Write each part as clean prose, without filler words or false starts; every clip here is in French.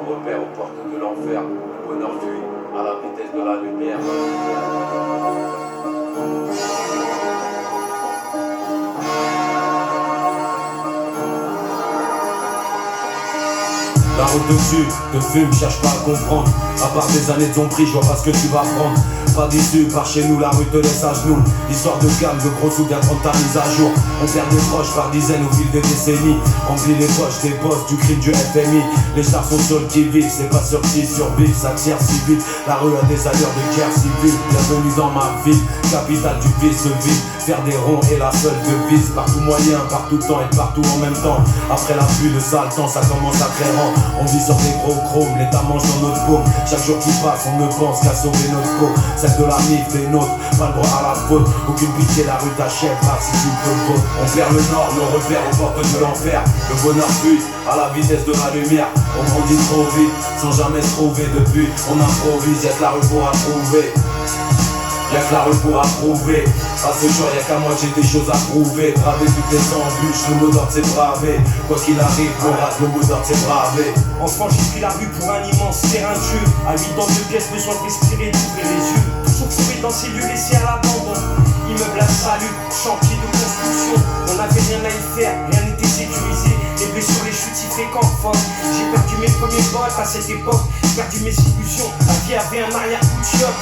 repère aux portes de l'enfer. Le bonheur fuit à la vitesse de la lumière. La route dessus, te fume, cherche pas à comprendre. À part des années de zombie, je vois pas ce que tu vas prendre. Pas d'issue, par chez nous, la rue te laisse à genoux. Histoire de calme, de gros sous bien prendre ta mise à jour. On perd des proches par dizaines au fil des décennies. Remplis les poches des boss, du crime, du FMI. Les stars sont sur le qui-vive, c'est pas sur qui survivre. Ça tire si vite, la rue a des allures de guerre civile. Bienvenue dans ma ville, capitale du vice de vie. Faire des ronds est la seule devise. Partout moyen, partout temps et partout en même temps. Après la pluie, le sale temps, ça commence à créer. On vit sur des gros chromes, l'État mange dans notre paume. Chaque jour qui passe, on ne pense qu'à sauver notre peau. Celle de la mif des nôtres, pas le droit à la faute. Aucune pitié, la rue t'achève, si tu peux le vote. On perd le nord, nos repères aux portes de l'enfer. Le bonheur fuit à la vitesse de la lumière. On grandit trop vite, sans jamais se trouver. Depuis, on improvise, y'a que la rue pour approuver. Y'a que la rue pour approuver. À ce jour y'a qu'à moi j'ai des choses à prouver. Braver toutes les embûches, le mot d'ordre c'est braver. Quoi qu'il arrive, on rate, le mot d'ordre c'est braver. Enfant j'ai pris la rue pour un immense terrain de jeu. À 8 dans 2 pièces, besoin de respirer, d'ouvrir les yeux. Toujours fourré dans ces lieux laissés à l'abandon. Immeuble à salut, chantier de construction. On n'avait rien à y faire, rien n'était sécurisé. Les blessures, les chutes si fréquentes, force. J'ai perdu mes premiers potes à cette époque. Perdu mes illusions, la vie avait un arrière-coup de choc.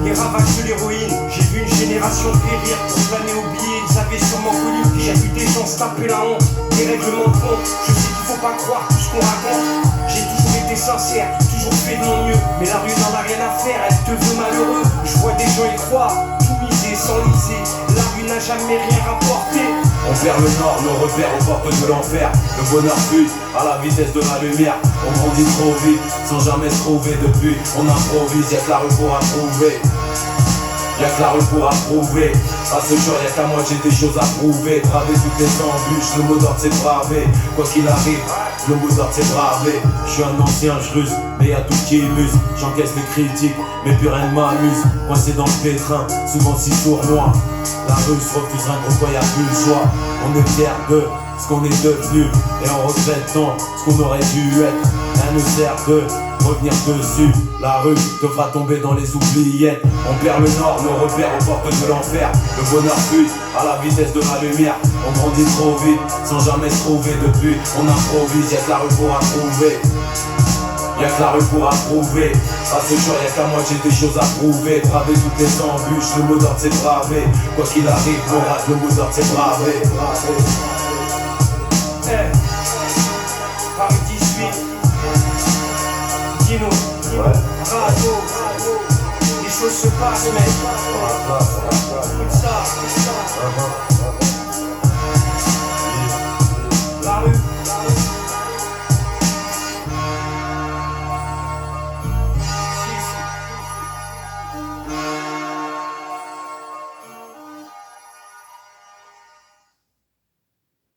Les ravages de l'héroïne, j'ai vu une génération périr. Pour planer oublier, ils avaient sûrement connu. J'ai vu des gens se taper la honte, des règlements de compte. Je sais qu'il faut pas croire tout ce qu'on raconte. J'ai toujours été sincère, toujours fait de mon mieux. Mais la rue n'en a rien à faire, elle te veut malheureux. Je vois des gens y croire, tout miser sans liser. La rue n'a jamais rien rapporté. On perd le nord, nos repères aux portes de l'enfer. Le bonheur fuit à la vitesse de la lumière. On grandit trop vite, sans jamais se trouver. Depuis, on improvise, y'a que la rue pour approuver. Y'a que la rue pour approuver. À ce jour y'a qu'à moi j'ai des choses à prouver. Braver toutes les embûches, le mot d'ordre c'est braver. Quoi qu'il arrive, le mot d'ordre c'est braver. Je suis un ancien, je ruse, mais y'a tout qui muse. J'encaisse les critiques, mais plus rien ne m'amuse. Coincé dans le pétrin, souvent si sournois. La rue se refuse rien, pourquoi y'a plus le choix. On est fiers de ce qu'on est devenu. Et en regrettant ce qu'on aurait dû être. Rien ne sert de revenir dessus. La rue te fera tomber dans les oubliettes. On perd le nord, nos repères aux portes de l'enfer. Le bonheur fuit à la vitesse de la lumière. On grandit trop vite, sans jamais se trouver. Depuis, on improvise, y'a que la rue pour approuver. Y'a que la rue pour approuver. À ce jour y'a qu'à moi j'ai des choses à prouver. Braver toutes les embûches, le mot d'ordre c'est braver. Quoi qu'il arrive, on rate, le mot d'ordre c'est braver. Paris 18, Dino, Radio, les choses se passent mec. Écoute ça.